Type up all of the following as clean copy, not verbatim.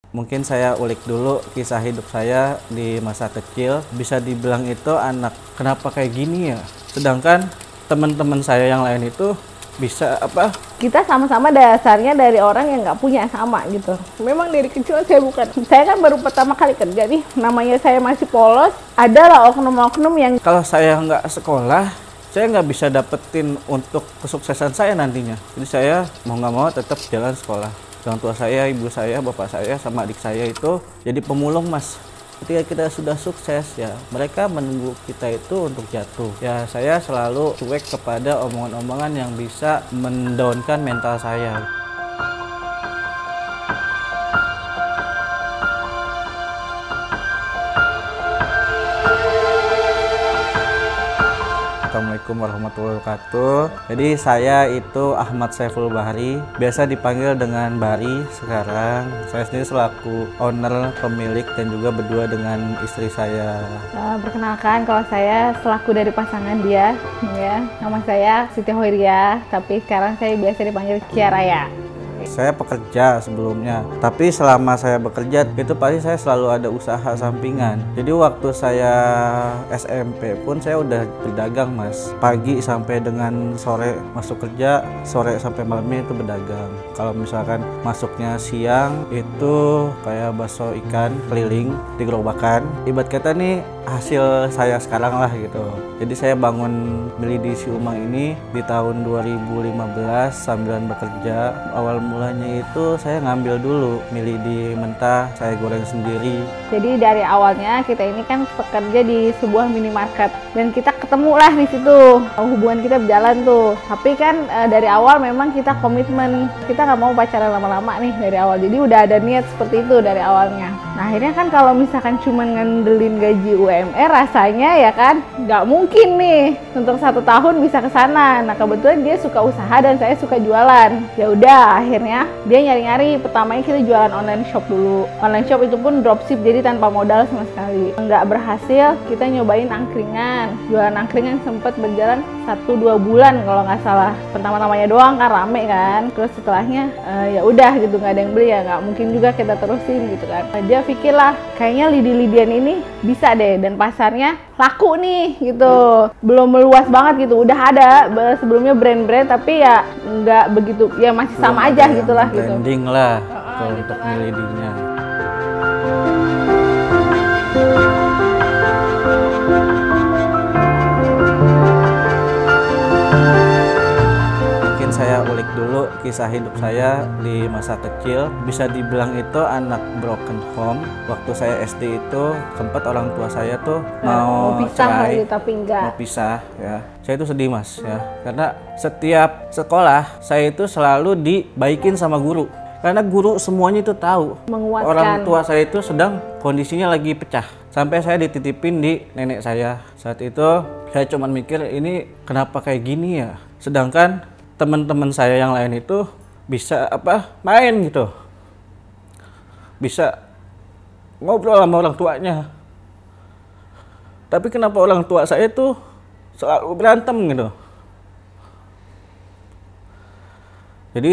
Mungkin saya ulik dulu kisah hidup saya di masa kecil. Bisa dibilang itu anak kenapa kayak gini ya. Sedangkan teman-teman saya yang lain itu bisa apa? Kita sama-sama dasarnya dari orang yang nggak punya sama gitu. Memang dari kecil saya kan baru pertama kali kerja nih. Namanya saya masih polos. Adalah oknum-oknum yang Kalau saya nggak sekolah, saya nggak bisa dapetin untuk kesuksesan saya nantinya. Jadi saya mau nggak mau tetap jalan sekolah. Orang tua saya, ibu saya, bapak saya, sama adik saya itu jadi pemulung, Mas. Ketika kita sudah sukses ya, mereka menunggu kita itu untuk jatuh. Ya, saya selalu cuek kepada omongan-omongan yang bisa mendownkan mental saya. Assalamualaikum warahmatullahi wabarakatuh. Jadi saya itu Ahmad Saiful Bahri, biasa dipanggil dengan Bari sekarang. Saya sendiri selaku owner, pemilik, dan juga berdua dengan istri saya. perkenalkan kalau saya selaku dari pasangan dia, ya. Nama saya Siti Hoiria, tapi sekarang saya biasa dipanggil Kia Raya. Saya pekerja sebelumnya, tapi selama saya bekerja itu pasti saya selalu ada usaha sampingan. Jadi waktu saya SMP pun saya udah berdagang, Mas. Pagi sampai dengan sore masuk kerja, sore sampai malamnya itu berdagang. Kalau misalkan masuknya siang itu kayak bakso ikan keliling di gerobakan. Ibarat kata nih hasil saya sekarang lah gitu. Jadi saya bangun beli di Siumang ini di tahun 2015 sambilan bekerja. Awal mulanya itu saya ngambil dulu, milih di mentah, saya goreng sendiri. Jadi dari awalnya kita ini kan bekerja di sebuah minimarket dan kita ketemu lah di situ. Hubungan kita berjalan tuh. Tapi kan dari awal memang kita komitmen, kita nggak mau pacaran lama-lama nih dari awal. Jadi udah ada niat seperti itu dari awalnya. Nah akhirnya kan kalau misalkan cuma ngandelin gaji UMR rasanya ya kan nggak mungkin nih untuk 1 tahun bisa ke sana. Nah kebetulan dia suka usaha dan saya suka jualan. Ya udah akhirnya dia nyari-nyari. Pertamanya kita jualan online shop dulu. Online shop itu pun dropship jadi tanpa modal sama sekali. Nggak berhasil, kita nyobain angkringan. Jualan angkringan sempat berjalan 1-2 bulan kalau nggak salah. Pertama-tamanya doang kan rame kan. Terus setelahnya ya udah gitu nggak ada yang beli ya nggak mungkin juga kita terusin gitu kan. Dia pikirlah kayaknya lidi-lidian ini bisa deh dan pasarnya laku nih gitu. Belum meluas banget gitu. Udah ada sebelumnya brand-brand tapi ya nggak begitu ya masih Belum sama ada aja gitulah gitu. branding lah kalau gitu untuk kan. milidinya. Mungkin saya ulik dulu kisah hidup saya di masa kecil. Bisa dibilang itu anak broken home. Waktu saya SD itu sempat orang tua saya tuh mau pisah cerai, lagi, tapi enggak. mau pisah ya. Saya itu sedih, Mas, ya. Karena setiap sekolah saya itu selalu dibaikin sama guru. Karena guru semuanya itu tahu Menguatkan. orang tua saya itu sedang kondisinya lagi pecah. Sampai saya dititipin di nenek saya. Saat itu saya cuma mikir ini kenapa kayak gini ya. Sedangkan teman-teman saya yang lain itu bisa main gitu. Bisa ngobrol sama orang tuanya. Tapi kenapa orang tua saya itu selalu berantem gitu. Jadi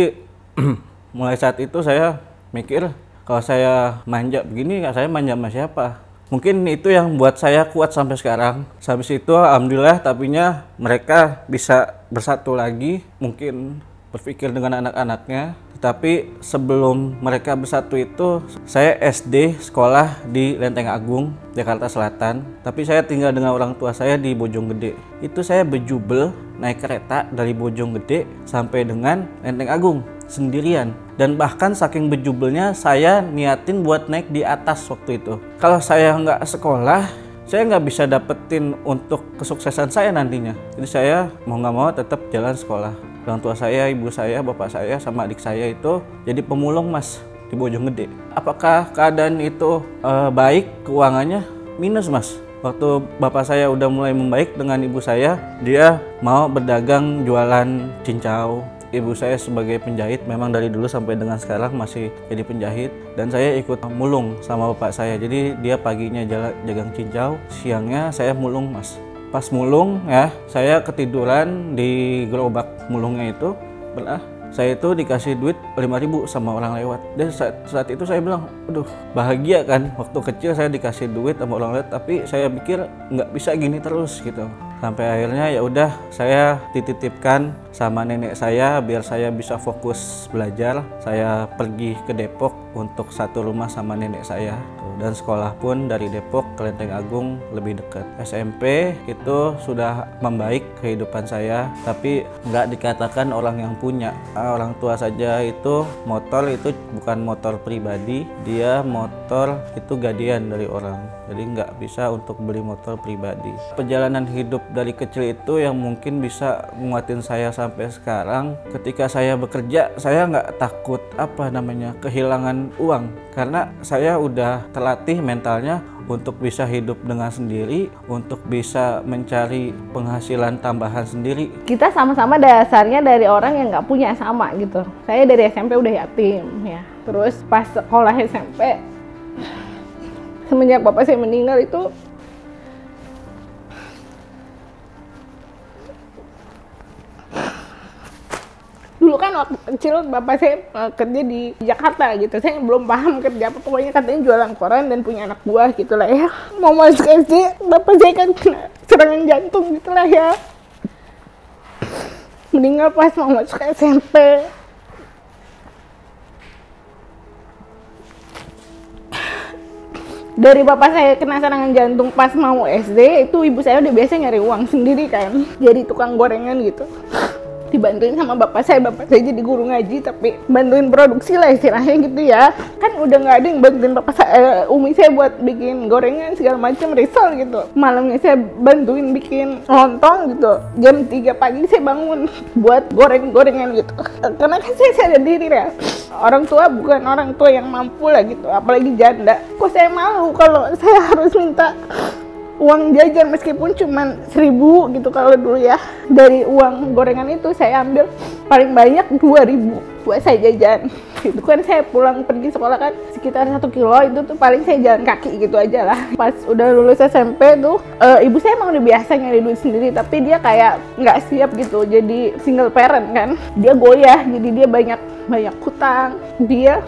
mulai saat itu saya mikir kalau saya manja begini, saya manja sama siapa? Mungkin itu yang buat saya kuat sampai sekarang. Habis itu alhamdulillah tapinya mereka bisa bersatu lagi, mungkin berpikir dengan anak-anaknya. Tapi sebelum mereka bersatu itu, saya SD sekolah di Lenteng Agung, Jakarta Selatan. Tapi saya tinggal dengan orang tua saya di Bojonggede. Itu saya bejubel naik kereta dari Bojonggede sampai dengan Lenteng Agung sendirian. Dan bahkan saking bejubelnya saya niatin buat naik di atas waktu itu. Kalau saya nggak sekolah, saya nggak bisa dapetin untuk kesuksesan saya nantinya. Jadi saya mau nggak mau tetap jalan sekolah. Orang tua saya, ibu saya, bapak saya, sama adik saya itu jadi pemulung, Mas, di Bojonggede. Apakah keadaan itu baik keuangannya? Minus, Mas. Waktu bapak saya udah mulai membaik dengan ibu saya, dia mau berdagang jualan cincau. Ibu saya sebagai penjahit, memang dari dulu sampai dengan sekarang masih jadi penjahit. Dan saya ikut mulung sama bapak saya. Jadi dia paginya jagang cincau, siangnya saya mulung, Mas. Pas mulung ya, saya ketiduran di gerobak mulungnya itu, saya itu dikasih duit 5.000 sama orang lewat. Dan saat itu saya bilang, aduh bahagia kan, waktu kecil saya dikasih duit sama orang lewat, tapi saya pikir nggak bisa gini terus gitu. Sampai akhirnya ya udah saya dititipkan sama nenek saya biar saya bisa fokus belajar. Saya pergi ke Depok untuk satu rumah sama nenek saya. Dan sekolah pun dari Depok ke Lenteng Agung lebih dekat. SMP itu sudah membaik kehidupan saya, tapi nggak dikatakan orang yang punya. Orang tua saja itu motor itu bukan motor pribadi, dia motor itu gadian dari orang. Jadi nggak bisa untuk beli motor pribadi. Perjalanan hidup dari kecil itu yang mungkin bisa menguatin saya sampai sekarang. Ketika saya bekerja, saya nggak takut kehilangan uang, karena saya udah terlatih mentalnya untuk bisa hidup dengan sendiri, untuk bisa mencari penghasilan tambahan sendiri. Kita sama-sama dasarnya dari orang yang nggak punya sama gitu. Saya dari SMP udah yatim ya. Terus pas sekolah SMP, semenjak bapak saya meninggal itu, dulu kan waktu kecil bapak saya kerja di Jakarta gitu, saya belum paham kerja apa, pokoknya katanya jualan koran dan punya anak buah gitulah ya. Mau masuk SD, bapak saya kan kena serangan jantung gitulah ya, meninggal pas mau masuk SMP. Dari bapak saya kena serangan jantung pas mau SD, itu ibu saya udah biasa nyari uang sendiri kan, jadi tukang gorengan gitu. Dibantuin sama bapak saya jadi guru ngaji, tapi bantuin produksi lah istilahnya gitu ya. Kan udah nggak ada yang bantuin bapak saya, umi saya buat bikin gorengan segala macam, risol gitu. Malamnya saya bantuin bikin lontong gitu. Jam 3 pagi saya bangun buat gorengan gitu. Karena kan saya sadar diri ya, orang tua bukan orang tua yang mampu lah gitu, apalagi janda. Kok saya malu kalau saya harus minta uang jajan meskipun cuma 1.000 gitu kalau dulu ya. Dari uang gorengan itu saya ambil paling banyak 2.000 buat saya jajan. Itu kan saya pulang pergi sekolah kan sekitar 1 kilo, itu tuh paling saya jalan kaki gitu aja lah. Pas udah lulus SMP tuh ibu saya emang udah biasa nyari duit sendiri, tapi dia kayak nggak siap gitu jadi single parent kan. Dia goyah, jadi dia banyak hutang. Dia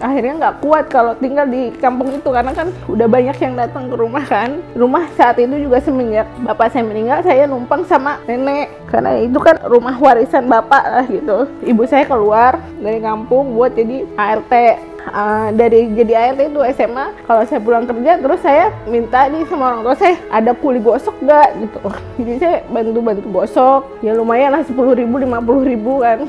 akhirnya nggak kuat kalau tinggal di kampung itu, karena kan udah banyak yang datang ke rumah kan. Rumah saat itu juga semenjak bapak saya meninggal, saya numpang sama nenek, karena itu kan rumah warisan bapak lah gitu. Ibu saya keluar dari kampung buat jadi ART. Dari jadi ART itu SMA, kalau saya pulang kerja terus saya minta nih sama orang tua saya, ada kuli gosok gak gitu. Jadi saya bantu gosok, ya lumayan lah 10.000, 50.000 kan.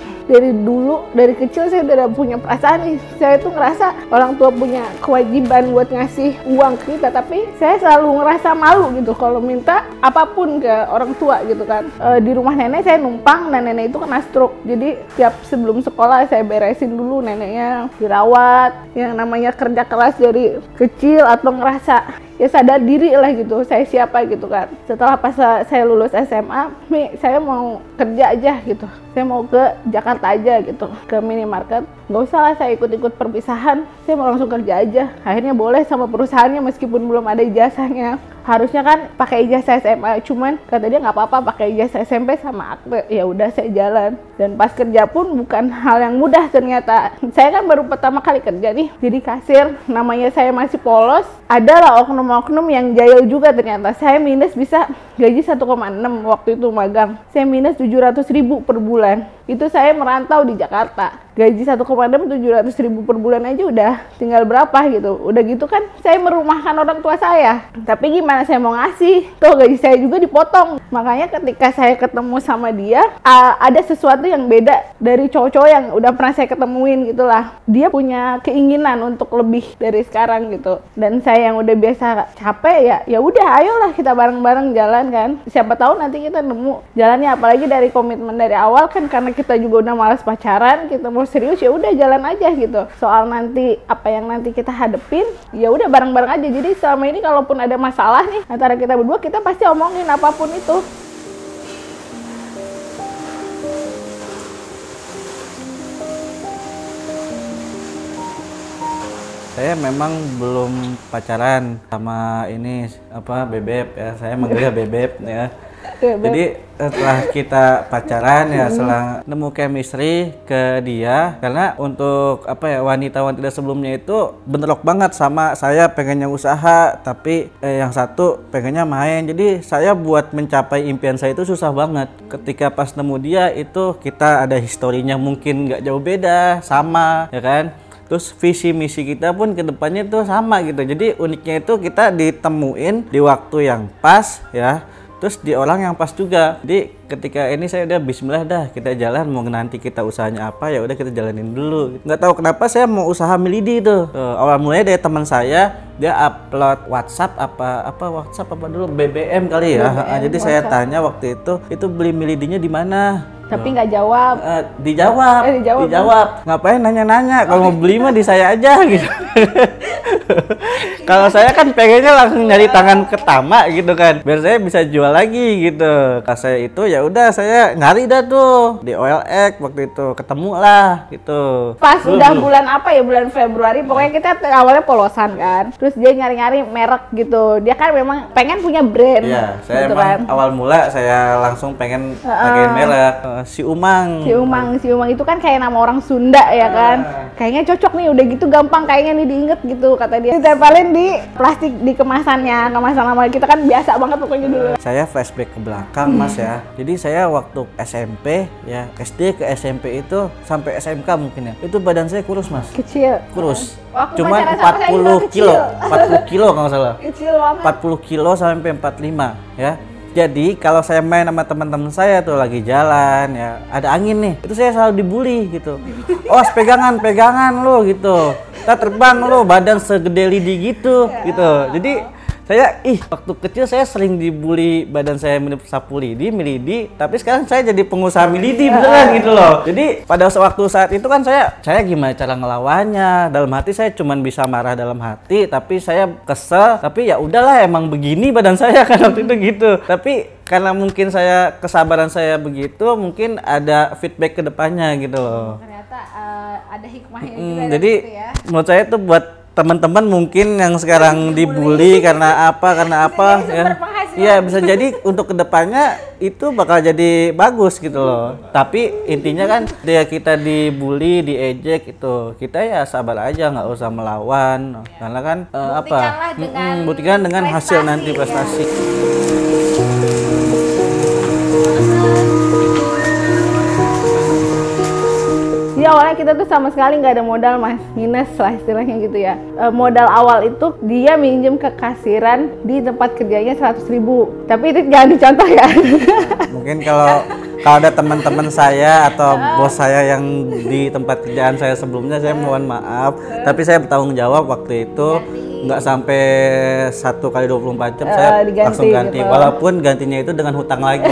Dari kecil saya udah punya perasaan nih, saya tuh ngerasa orang tua punya kewajiban buat ngasih uang ke kita, tapi saya selalu ngerasa malu gitu kalau minta apapun ke orang tua gitu kan. Di rumah nenek saya numpang, dan nenek itu kena stroke, jadi tiap sebelum sekolah saya beresin dulu neneknya, dirawat. Yang namanya kerja keras dari kecil atau ngerasa ya sadar diri lah gitu, saya siapa gitu kan. Setelah pas saya lulus SMA, saya mau kerja aja gitu, saya mau ke Jakarta aja gitu, ke minimarket. Nggak usah lah saya ikut-ikut perpisahan, saya mau langsung kerja aja. Akhirnya boleh sama perusahaannya meskipun belum ada ijazahnya. Harusnya kan pakai ijazah SMA, cuman kata dia nggak apa-apa pakai ijazah SMP sama akte. Ya udah saya jalan. Dan pas kerja pun bukan hal yang mudah ternyata. Saya kan baru pertama kali kerja nih, jadi kasir. Namanya saya masih polos. Adalah oknum-oknum yang jahil juga ternyata. Saya minus bisa gaji 1,6 waktu itu magang. Saya minus 700.000 per bulan. Itu saya merantau di Jakarta. Gaji 1,6 700.000 per bulan aja udah tinggal berapa gitu. Udah gitu kan saya merumahkan orang tua saya. Tapi gimana saya mau ngasih? Tuh gaji saya juga dipotong. Makanya ketika saya ketemu sama dia, ada sesuatu yang beda dari cowok-cowok yang udah pernah saya ketemuin gitulah. Dia punya keinginan untuk lebih dari sekarang gitu. Dan saya yang udah biasa capek ya udah ayolah kita bareng-bareng jalan kan. Siapa tahu nanti kita nemu jalannya, apalagi dari komitmen dari awal kan, karena kita juga udah malas pacaran, kita mau serius ya udah jalan aja gitu. Soal nanti apa yang nanti kita hadepin ya udah bareng-bareng aja. Jadi selama ini kalaupun ada masalah nih antara kita berdua, kita pasti omongin apapun itu. Saya memang belum pacaran sama ini Bebep ya, saya manggilnya Bebep ya. Jadi setelah kita pacaran ya, setelah nemu chemistry ke dia, karena untuk wanita-wanita sebelumnya itu bentrok banget sama saya, pengennya usaha tapi yang satu pengennya main. Jadi saya buat mencapai impian saya itu susah banget. Ketika pas nemu dia itu kita ada historinya mungkin nggak jauh beda, sama ya kan. Terus visi misi kita pun ke depannya tuh sama gitu. Jadi uniknya itu kita ditemuin di waktu yang pas ya. Terus di orang yang pas juga. Jadi ketika ini saya udah bismillah dah, kita jalan, mau nanti kita usahanya apa ya udah kita jalanin dulu. Nggak tahu kenapa saya mau usaha Milidi itu. Awal mulanya dari teman saya, dia upload WhatsApp WhatsApp apa dulu, BBM kali ya. BBM, jadi saya tanya waktu itu beli Milidinya di mana? Tapi nggak jawab. Dijawab. Ngapain nanya-nanya? Kalau mau beli mah di saya aja gitu. Kalau saya kan pengennya langsung nyari tangan ke Tama gitu kan, biar saya bisa jual lagi gitu. Kalau saya itu ya udah saya nyari dah tuh di OLX waktu itu, ketemu lah gitu. Pas udah bulan apa ya, bulan Februari pokoknya kita awalnya polosan kan. Terus dia nyari-nyari merek gitu. Dia kan memang pengen punya brand. Iya, saya gitu emang awal mula saya langsung pengen pakai merek si Umang. Si Umang itu kan kayak nama orang Sunda ya kan. Kayaknya cocok nih, udah gitu gampang kayaknya nih diinget gitu kata dia. Ditempelin di plastik di kemasan nama kita kan biasa banget pokoknya dulu. Saya flashback ke belakang Mas ya. Jadi saya waktu SMP ya, SD ke SMP itu sampai SMK mungkin ya. Itu badan saya kurus Mas. Kecil. Kurus. Waktu Cuman pacaran sama saya 40 kilo. 40 kilo kalau nggak salah. Kecil banget. 40 kilo sampai 45 ya. Jadi kalau saya main sama teman-teman saya tuh lagi jalan ya, ada angin nih, itu saya selalu dibully gitu. Oh, pegangan lo gitu. Kita terbang lo, badan segede lidi gitu. Jadi saya waktu kecil saya sering dibully, badan saya mirip sapu lidi, milidi, tapi sekarang saya jadi pengusaha milidi beneran gitu loh. Jadi pada waktu saat itu kan saya gimana cara ngelawannya? Dalam hati saya cuman bisa marah dalam hati, tapi saya kesel, tapi ya udahlah emang begini badan saya kan waktu itu gitu. Tapi karena mungkin kesabaran saya begitu, mungkin ada feedback ke depannya gitu loh. Ternyata ada hikmahnya juga. Jadi ya. menurut saya itu buat teman-teman mungkin yang sekarang dibully karena apa ya. Iya, bisa jadi untuk kedepannya itu bakal jadi bagus gitu loh. Tapi intinya kan kita dibully, diejek itu, kita ya sabar aja, nggak usah melawan. Karena kan buktikan dengan hasil nanti prestasi. Jadi awalnya kita tuh sama sekali nggak ada modal Mas, minus lah istilahnya gitu ya. Modal awal itu dia minjem ke kasiran di tempat kerjanya 100.000. Tapi itu jangan dicontoh ya. Mungkin kalau ada teman-teman saya atau bos saya yang di tempat kerjaan saya sebelumnya, saya mohon maaf. Tapi saya bertanggung jawab waktu itu. Nggak sampai 1 kali 24 jam saya langsung ganti gitu. Walaupun gantinya itu dengan hutang lagi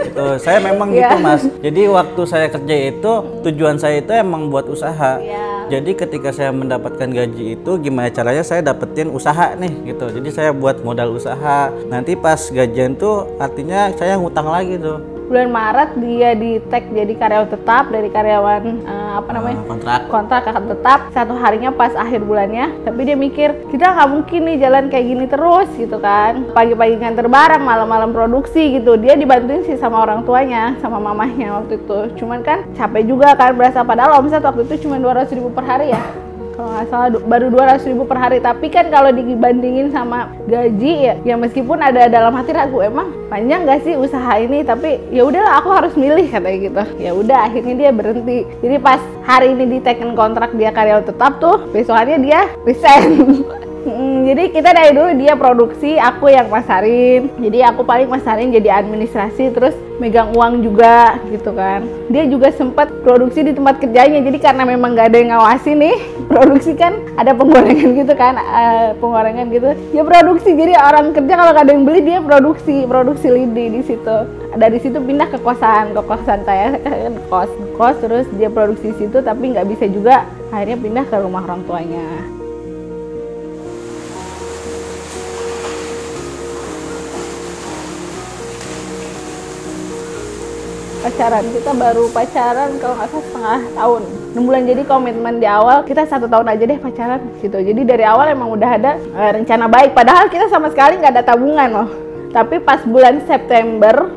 gitu. Saya memang gitu Mas, jadi waktu saya kerja itu tujuan saya itu emang buat usaha. Jadi ketika saya mendapatkan gaji itu gimana caranya saya dapetin usaha nih gitu. Jadi saya buat modal usaha, nanti pas gajian tuh artinya saya ngutang lagi tuh. Bulan Maret dia di tag jadi karyawan tetap dari karyawan kontrak akan tetap, satu harinya pas akhir bulannya. Tapi dia mikir kita nggak mungkin nih jalan kayak gini terus gitu kan, pagi-pagi nganter barang, malam-malam produksi gitu. Dia dibantuin sih sama orang tuanya, sama mamahnya waktu itu. Cuman kan capek juga kan, berasa padahal omset waktu itu cuma 200.000 per hari ya, kalau nggak salah baru 200.000 per hari. Tapi kan kalau dibandingin sama gaji ya meskipun ada dalam hati ragu, emang panjang nggak sih usaha ini, tapi ya udahlah aku harus milih katanya gitu. Ya udah akhirnya dia berhenti. Jadi pas hari ini diteken kontrak dia karyawan tetap tuh, besokannya dia resign. Jadi kita dari dulu dia produksi, aku yang masarin. Jadi aku paling masarin, jadi administrasi, terus megang uang juga gitu kan. Dia juga sempat produksi di tempat kerjanya. Jadi karena memang gak ada yang ngawasi nih, produksi kan ada penggorengan gitu kan, penggorengan gitu. Dia produksi, jadi orang kerja kalau gak ada yang beli dia produksi lidi di situ. Dari situ pindah ke kosan saya kan kos terus dia produksi di situ, tapi nggak bisa juga. Akhirnya pindah ke rumah orang tuanya. Kita baru pacaran kalau nggak salah setengah tahun, 6 bulan. Jadi komitmen di awal kita 1 tahun aja deh pacaran gitu. Jadi dari awal emang udah ada rencana baik, padahal kita sama sekali nggak ada tabungan loh. Tapi pas bulan September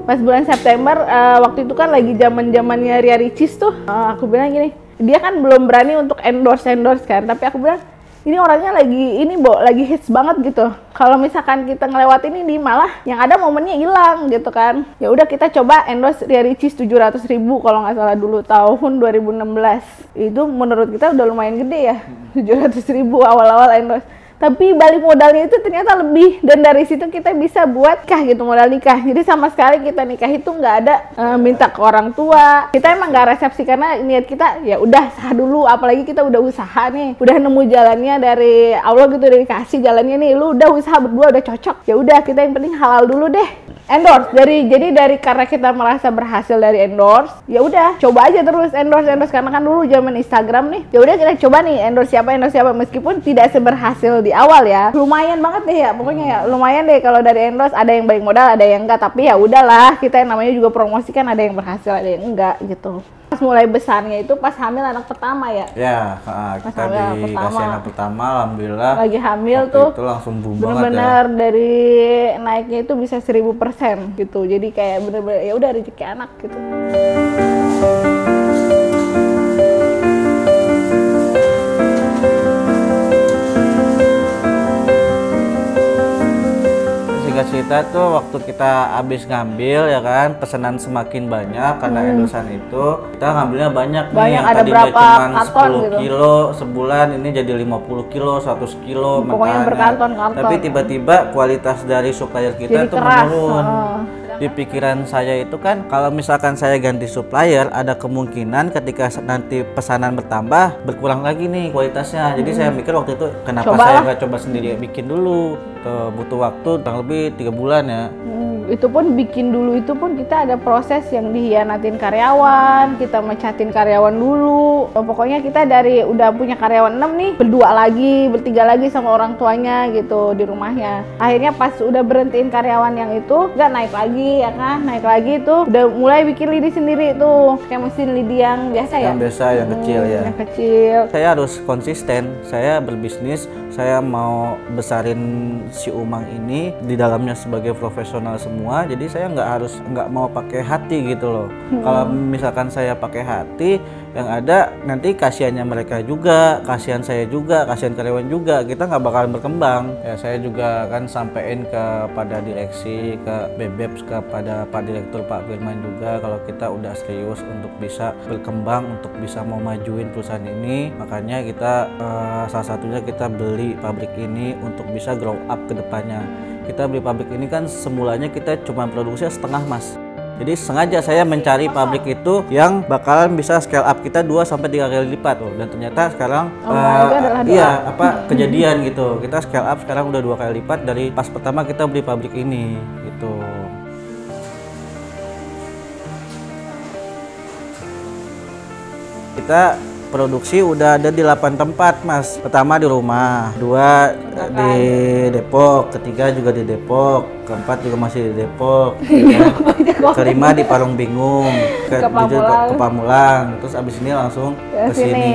waktu itu kan lagi zamannya Ria Ricis tuh. Aku bilang gini, dia kan belum berani untuk endorse kan, tapi aku bilang ini orangnya lagi hits banget gitu. Kalau misalkan kita ngelewatin ini malah yang ada momennya hilang gitu kan. Ya udah kita coba endorse Ria Ricis 700.000 kalau nggak salah dulu tahun 2016. Itu menurut kita udah lumayan gede ya. 700.000 awal-awal endorse. Tapi balik modalnya itu ternyata lebih, dan dari situ kita bisa buat gitu, modal nikah. Jadi sama sekali kita nikah itu nggak ada minta ke orang tua. Kita emang nggak resepsi karena niat kita ya udah sah dulu, apalagi kita udah usaha nih, udah nemu jalannya dari Allah gitu, udah dikasih jalannya nih, lu udah usaha berdua udah cocok. Ya udah kita yang penting halal dulu deh. Endorse jadi karena kita merasa berhasil dari endorse, ya udah coba aja terus endorse karena kan dulu zaman Instagram nih. Ya udah kita coba nih endorse siapa meskipun tidak seberhasil di awal ya. Lumayan banget deh ya, pokoknya ya lumayan deh kalau dari endorse, ada yang balik modal, ada yang enggak, tapi ya udahlah, kita yang namanya juga promosi kan, ada yang berhasil, ada yang enggak gitu. Pas mulai besarnya itu pas hamil anak pertama ya. Ya, kita dikasih anak pertama, alhamdulillah. Lagi hamil tuh itu langsung boom bener-bener banget ya. Dari naiknya itu bisa 1000% gitu. Jadi kayak bener-bener ya udah rezeki anak gitu. Cerita tuh waktu kita habis ngambil ya kan, pesanan semakin banyak karena endorsean itu, kita ngambilnya banyak nih, yang ada tadinya berapa cuma 10 gitu. kilo sebulan ini jadi 50 kilo, 100 kilo, pokoknya berkanton-kanton. Tapi tiba-tiba kualitas dari supplier kita jadi tuh keras. menurun. Di pikiran saya itu kan, kalau misalkan saya ganti supplier, ada kemungkinan ketika nanti pesanan bertambah berkurang lagi nih kualitasnya. Jadi saya mikir waktu itu kenapa saya nggak coba sendiri bikin dulu. Butuh waktu kurang lebih 3 bulan ya. Itu pun bikin dulu, itu pun kita ada proses yang dihianatin karyawan, kita mecatin karyawan dulu. Pokoknya kita dari udah punya karyawan 6 nih, bertiga lagi sama orang tuanya gitu di rumahnya. Akhirnya pas udah berhentiin karyawan yang itu, nggak naik lagi tuh udah mulai bikin lidi sendiri tuh, kayak mesin lidi yang biasa ya. Yang biasa, yang kecil ya. Yang kecil. Saya harus konsisten, saya berbisnis, saya mau besarin si Umang ini di dalamnya sebagai profesional semua, jadi saya nggak mau pakai hati gitu loh. Kalau misalkan saya pakai hati, yang ada nanti kasihannya mereka juga, kasihan saya juga, kasihan karyawan juga, kita nggak bakalan berkembang. Ya saya juga kan sampein kepada direksi, ke Bebeps, kepada Pak Direktur Pak Firman juga, kalau kita udah serius untuk bisa berkembang, untuk bisa mau majuin perusahaan ini, makanya kita salah satunya kita beli pabrik ini untuk bisa grow up ke depannya. Kita beli pabrik ini kan semulanya kita cuma produksi setengah, Mas. Jadi sengaja saya mencari pabrik itu yang bakalan bisa scale up kita 2-3 kali lipat tuh. Dan ternyata sekarang kejadian gitu. Kita scale up sekarang udah 2 kali lipat dari pas pertama kita beli pabrik ini gitu. Kita produksi udah ada di 8 tempat, Mas. Pertama di rumah, 2 di Depok, ketiga juga di Depok, keempat juga masih di Depok, kelima di Parung Bingung, ke Pamulang, terus abis ini langsung ke sini.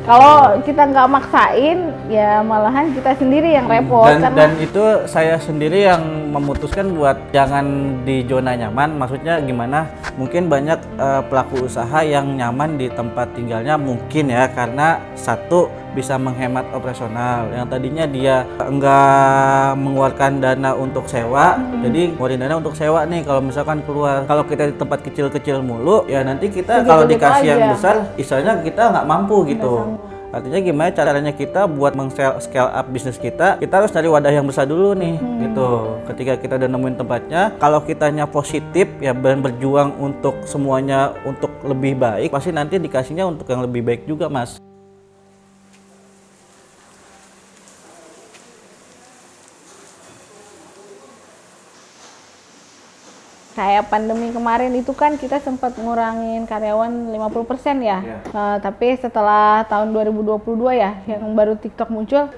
Kalau kita nggak maksain, ya malahan kita sendiri yang repot. Dan itu saya sendiri yang memutuskan buat jangan di zona nyaman. Maksudnya gimana? Mungkin banyak pelaku usaha yang nyaman di tempat tinggalnya mungkin ya, karena satu bisa menghemat operasional. Yang tadinya dia enggak mengeluarkan dana untuk sewa, jadi ngeluarin dana untuk sewa nih kalau misalkan keluar. Kalau kita di tempat kecil-kecil mulu, ya nanti kita kalau dikasih yang besar, istilahnya kita nggak mampu gitu. Artinya gimana caranya kita buat scale up bisnis kita harus cari wadah yang besar dulu nih gitu. Ketika kita udah nemuin tempatnya, kalau kitanya positif ya dan berjuang untuk semuanya untuk lebih baik, pasti nanti dikasihnya untuk yang lebih baik juga, Mas. Kayak pandemi kemarin itu kan kita sempat ngurangin karyawan 50% ya. Tapi setelah tahun 2022 ya, yang baru TikTok muncul,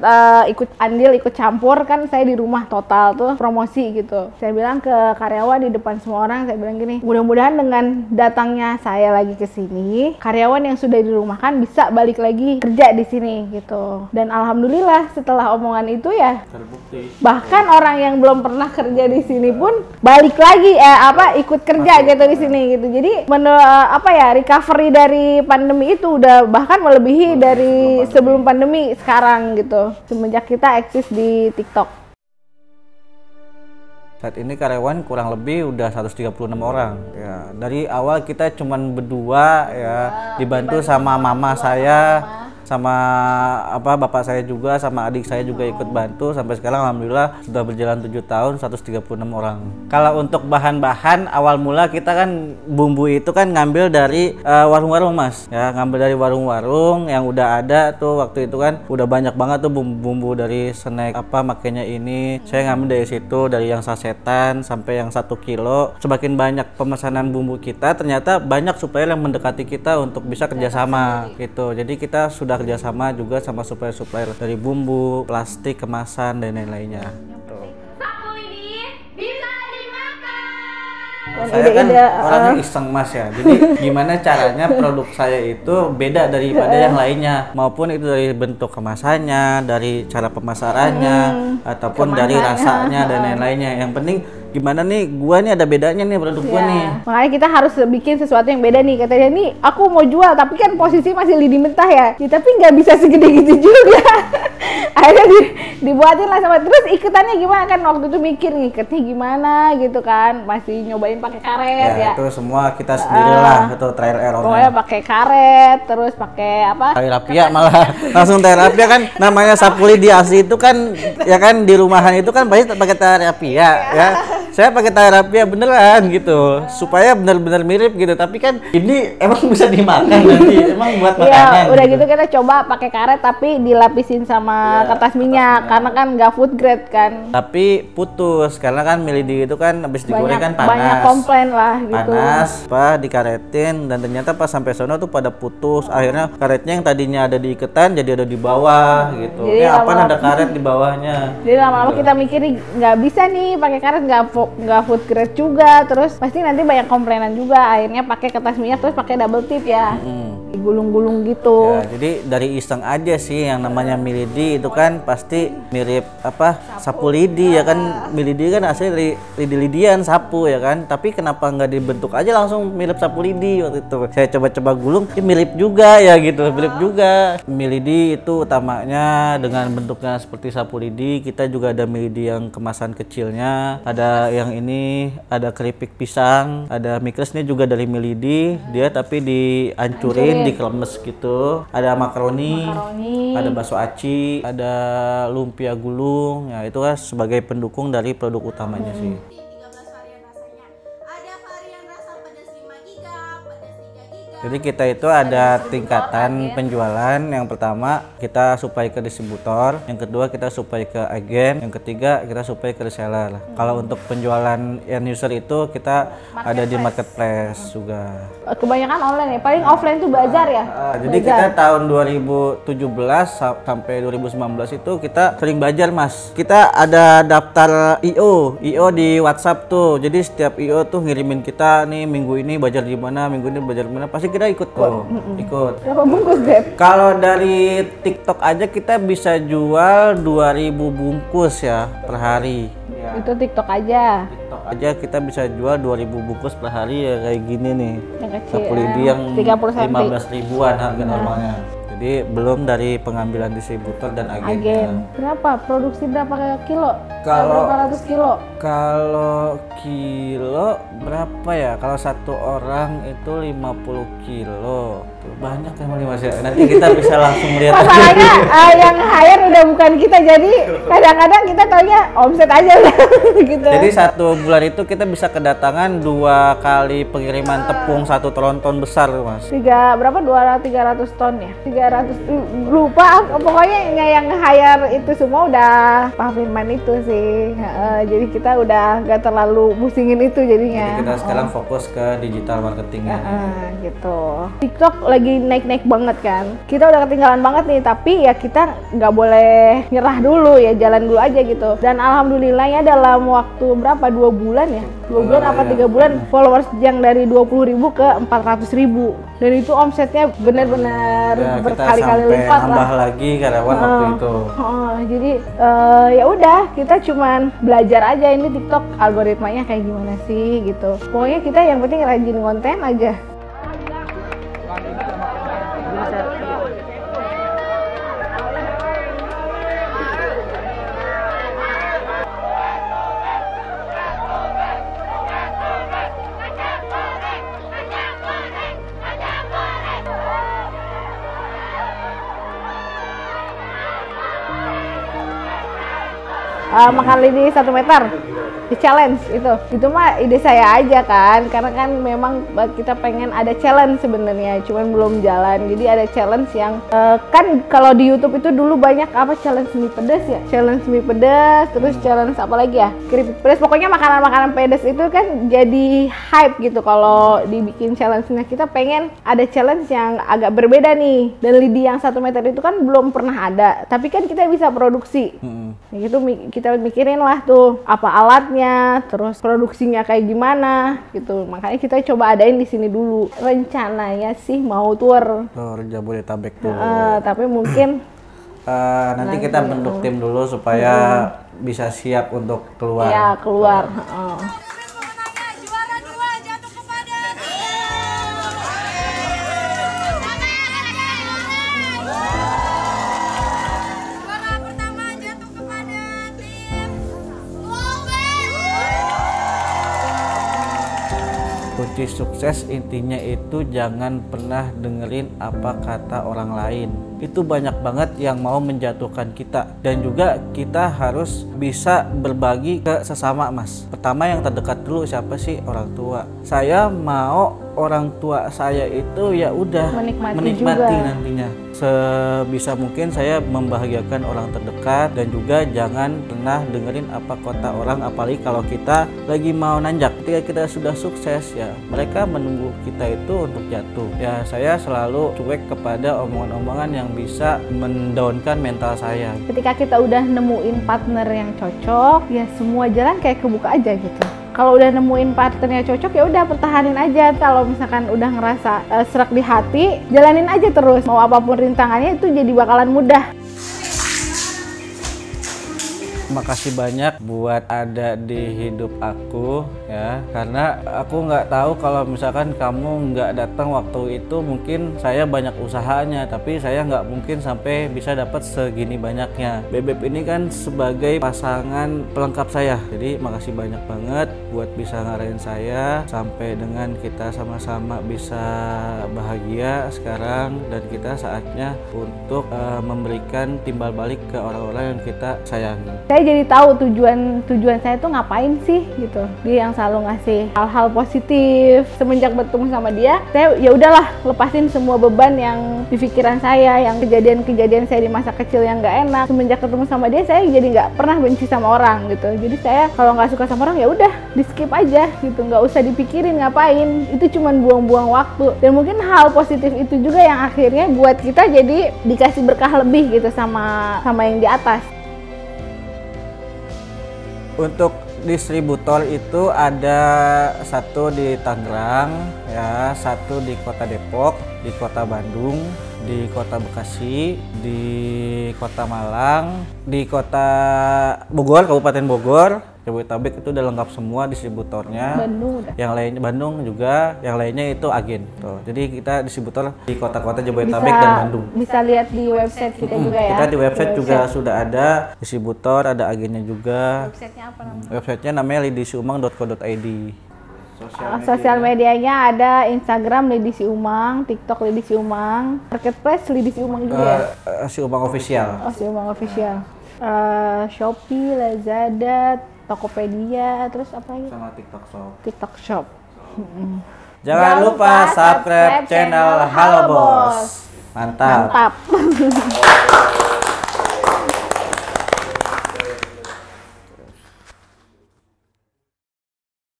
ikut andil, ikut campur kan, saya di rumah total tuh promosi gitu. Saya bilang ke karyawan di depan semua orang, saya bilang gini, mudah-mudahan dengan datangnya saya lagi ke sini, karyawan yang sudah dirumahkan bisa balik lagi kerja di sini gitu. Dan alhamdulillah setelah omongan itu ya Terbukti. bahkan orang yang belum pernah kerja di sini pun balik lagi ikut kerja gitu di sini gitu. Jadi recovery dari pandemi itu udah bahkan melebihi dari sebelum pandemi sekarang gitu. Semenjak kita eksis di TikTok. Saat ini karyawan kurang lebih udah 136 orang ya. Dari awal kita cuman berdua ya, dibantu sama mama saya, sama bapak saya juga, sama adik saya juga ikut bantu. Sampai sekarang alhamdulillah sudah berjalan 7 tahun, 136 orang. Kalau untuk bahan-bahan awal mula kita kan bumbu itu kan ngambil dari warung-warung Mas ya, ngambil dari warung-warung yang udah ada tuh. Waktu itu kan udah banyak banget tuh bumbu-bumbu dari snack makanya ini saya ngambil dari situ, dari yang sasetan sampai yang 1 kilo. Semakin banyak pemesanan bumbu kita, ternyata banyak supplier yang mendekati kita untuk bisa kerjasama gitu. Jadi kita sudah kerjasama juga sama supplier dari bumbu, plastik, kemasan dan lain-lainnya. Sapu lidi bisa dimakan. Saya kan orangnya iseng Mas ya, jadi gimana caranya produk saya itu beda daripada yang lainnya, maupun itu dari bentuk kemasannya, dari cara pemasarannya, ataupun dari rasanya dan lain-lainnya. Yang penting gimana nih, gua nih ada bedanya nih produk gua nih. Makanya kita harus bikin sesuatu yang beda nih. Katanya nih aku mau jual tapi kan posisi masih lidi mentah ya, tapi nggak bisa segede gitu juga. Akhirnya dibuatin lah sama, terus iketannya gimana kan, waktu itu mikir ngiketnya gimana gitu kan, masih nyobain pakai karet ya. Itu semua kita sendiri lah, itu trial errornya. Pokoknya pakai karet, terus pakai tali rapia malah langsung tali rapia kan, namanya sapu lidi asli itu kan ya kan, di rumahan itu kan pasti pakai tali rapia ya. Saya pakai tali rapia beneran gitu, supaya bener-bener mirip gitu. Tapi kan ini emang bisa dimakan nanti, emang buat makanan. Iya, udah gitu kita coba pakai karet tapi dilapisin sama kertas minyak, karena kan nggak food grade kan. Tapi putus, karena kan milidi itu kan habis digoreng kan panas. Banyak komplain lah gitu. Panas, dikaretin, dan ternyata pas sampai sono tuh pada putus. Akhirnya karetnya yang tadinya ada di iketan jadi ada di bawah gitu. Jadi ada karet di bawahnya. Jadi lama-lama kita mikir nih nggak bisa nih pakai karet, nggak food grade juga, terus pasti nanti banyak komplainan juga. Akhirnya pakai kertas minyak, terus pakai double tip ya, digulung-gulung gitu. Ya, jadi dari iseng aja sih, yang namanya milidi itu kan pasti mirip sapu lidi ya kan. Milidi kan asli dari lidi-lidian sapu ya kan, tapi kenapa nggak dibentuk aja langsung mirip sapu lidi. Waktu itu saya coba-coba gulung, mirip juga ya gitu, mirip juga. Milidi itu utamanya dengan bentuknya seperti sapu lidi. Kita juga ada milidi yang kemasan kecilnya, ada yang ini, ada keripik pisang, ada mikres ini juga dari milidi dia, tapi dihancurin, diklemes gitu. Ada makaroni, ada bakso aci, ada lumpia gulung ya, itu kan sebagai pendukung dari produk utamanya sih. 13 varian rasanya. Ada varian rasa pedas 5 GB, pedas 3 GB. Jadi kita itu ada tingkatan penjualan. Yang pertama kita supply ke distributor, yang kedua kita supply ke agen, yang ketiga kita supply ke reseller. Kalau untuk penjualan end user itu kita ada di marketplace juga. Kebanyakan online ya, paling offline tuh bazar ya. Jadi kita tahun 2017 sampai 2019 itu kita sering bazar Mas. Kita ada daftar IO di WhatsApp tuh. Jadi setiap IO tuh ngirimin kita nih, minggu ini bazar di mana, minggu ini bazar di mana. Pasti kita ikut tuh. Ikut. Berapa bungkus Beb? Kalau dari TikTok aja kita bisa jual 2000 bungkus ya per hari. Itu TikTok aja. TikTok aja kita bisa jual 2000 bungkus per hari ya, kayak gini nih. Yang kecil. Sapu lidi yang 30 cm. 15 ribuan harga normalnya. Jadi belum dari pengambilan distributor dan agennya. Berapa? Produksi berapa kilo? Kalau- berapa ratus kilo? Kalau kilo berapa ya? Kalau satu orang itu 50 kilo. Banyak yang Mas ya. Nanti kita bisa langsung lihat. Masalahnya yang hire udah bukan kita, jadi kadang-kadang kita taunya omset aja udah gitu. Jadi 1 bulan itu kita bisa kedatangan 2 kali pengiriman tepung 1 tronton besar Mas. 300 ton ya? 300 lupa pokoknya yang hire itu semua udah Pak Firman itu sih. Jadi kita udah gak terlalu musingin itu jadinya. Jadi kita sekarang fokus ke digital marketing ya. Gitu. TikTok lagi naik-naik banget kan. Kita udah ketinggalan banget nih, tapi ya kita nggak boleh nyerah dulu ya, jalan dulu aja gitu. Dan alhamdulillah ya dalam waktu berapa? 2 bulan ya? 2 bulan apa 3 bulan followers yang dari 20.000 ke 400.000. Dan itu omsetnya benar-benar berkali-kali lipat lah. Nambah lagi karyawan waktu itu. Jadi ya udah kita cuman belajar aja ini TikTok algoritmanya kayak gimana sih gitu. Pokoknya kita yang penting rajin konten aja. Makan lidi 1 meter di challenge itu mah ide saya aja kan, karena kan memang kita pengen ada challenge sebenarnya, cuman belum jalan. Jadi ada challenge yang kan kalau di YouTube itu dulu banyak apa challenge mie pedas ya, challenge mie pedas, terus challenge apa lagi ya, keripik pedas, pokoknya makanan-makanan pedas itu kan jadi hype gitu kalau dibikin challenge-nya. Kita pengen ada challenge yang agak berbeda nih, dan lidi yang 1 meter itu kan belum pernah ada, tapi kan kita bisa produksi. Gitu kita mikirin lah tuh apa alatnya, terus produksinya kayak gimana gitu. Makanya kita coba adain di sini dulu. Rencananya sih mau tour Jabodetabek dulu. Tapi mungkin nanti kita bentuk tim dulu supaya bisa siap untuk keluar. Iya, keluar. Juara 2 jatuh kepada juara pertama jatuh kepada tim Kunci sukses intinya itu jangan pernah dengerin apa kata orang lain. Itu banyak banget yang mau menjatuhkan kita, dan juga kita harus bisa berbagi ke sesama Mas. Pertama yang terdekat dulu siapa sih? Orang tua. Saya mau orang tua saya itu ya udah menikmati nantinya. Sebisa mungkin saya membahagiakan orang terdekat, dan juga jangan pernah dengerin apa kata orang, apalagi kalau kita lagi mau nanjak. Ketika kita sudah sukses ya mereka menunggu kita itu untuk jatuh. Ya saya selalu cuek kepada omongan-omongan yang bisa mendownkan mental saya. Ketika kita udah nemuin partner yang cocok, ya semua jalan kayak kebuka aja gitu. Kalau udah nemuin partnernya cocok ya udah pertahanin aja. Kalau misalkan udah ngerasa serak di hati, jalanin aja terus. Mau apapun rintangannya itu jadi bakalan mudah. Makasih banyak buat ada di hidup aku ya, karena aku nggak tahu kalau misalkan kamu nggak datang waktu itu, mungkin saya banyak usahanya tapi saya nggak mungkin sampai bisa dapat segini banyaknya. Bebep ini kan sebagai pasangan pelengkap saya, jadi makasih banyak banget buat bisa ngarahin saya sampai dengan kita sama-sama bisa bahagia sekarang, dan kita saatnya untuk memberikan timbal balik ke orang-orang yang kita sayangi. Saya jadi tahu tujuan saya tuh ngapain sih gitu. Dia yang selalu ngasih hal-hal positif. Semenjak bertemu sama dia, saya ya udahlah lepasin semua beban yang di pikiran saya, yang kejadian-kejadian saya di masa kecil yang nggak enak. Semenjak ketemu sama dia, saya jadi nggak pernah benci sama orang gitu. Jadi saya kalau nggak suka sama orang ya udah di skip aja gitu, nggak usah dipikirin ngapain. Itu cuman buang-buang waktu. Dan mungkin hal positif itu juga yang akhirnya buat kita jadi dikasih berkah lebih gitu sama yang di atas. Untuk distributor itu ada satu di Tangerang, ya, satu di Kota Depok, di Kota Bandung, di Kota Bekasi, di Kota Malang, di Kota Bogor, Kabupaten Bogor. Jabodetabek itu udah lengkap semua distributornya. Bandung udah. Yang lainnya Bandung juga, yang lainnya itu agen. Tuh. Jadi kita distributor di kota-kota Jabodetabek dan Bandung. Bisa lihat di website kita juga ya. Kita di website juga sudah ada distributor, ada agennya juga. Websitenya apa namanya? Websitenya namanya lidisiumang.co.id. Sosial medianya ada Instagram Lidi Si Umang, TikTok Lidi Si Umang, Marketplace Lidi Si Umang juga. Si Umang Official. Oh, Si Umang Official. Shopee, Lazada, Tokopedia, terus apa lagi? Sama TikTok Shop. TikTok Shop. Jangan lupa subscribe channel Halo Bos. Mantap. Mantap.